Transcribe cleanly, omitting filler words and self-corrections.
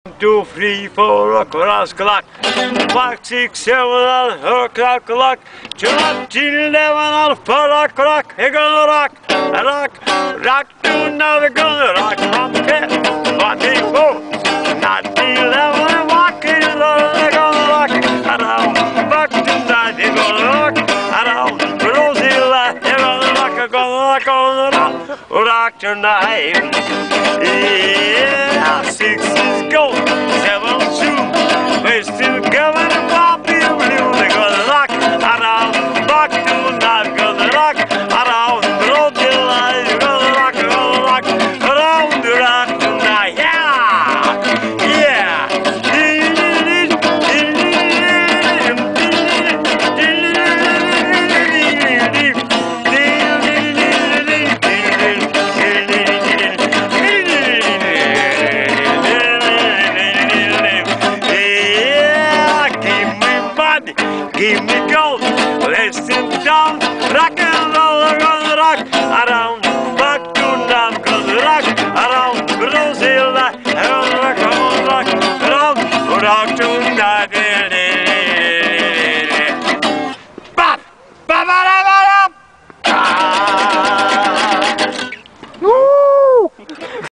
2, 3, 4, rock, clock. 5, 6, 7, 8, clock. 11, 11, 4, rock. We're gonna rock, rock tonight. We're gonna rock from the pit. 44, 11, walking along. We're gonna rock around. Rock tonight. We're gonna rock around. Rosilla, we're gonna rock tonight. Yeah, 6 is gold, 7 shoe. We're still coming and popping blue. They're gonna rock around, rock tonight. We're gonna rock around, road the line. We're gonna rock around the rock tonight. Yeah, give me gold, let's sit down, rock and roll, we're gonna rock around.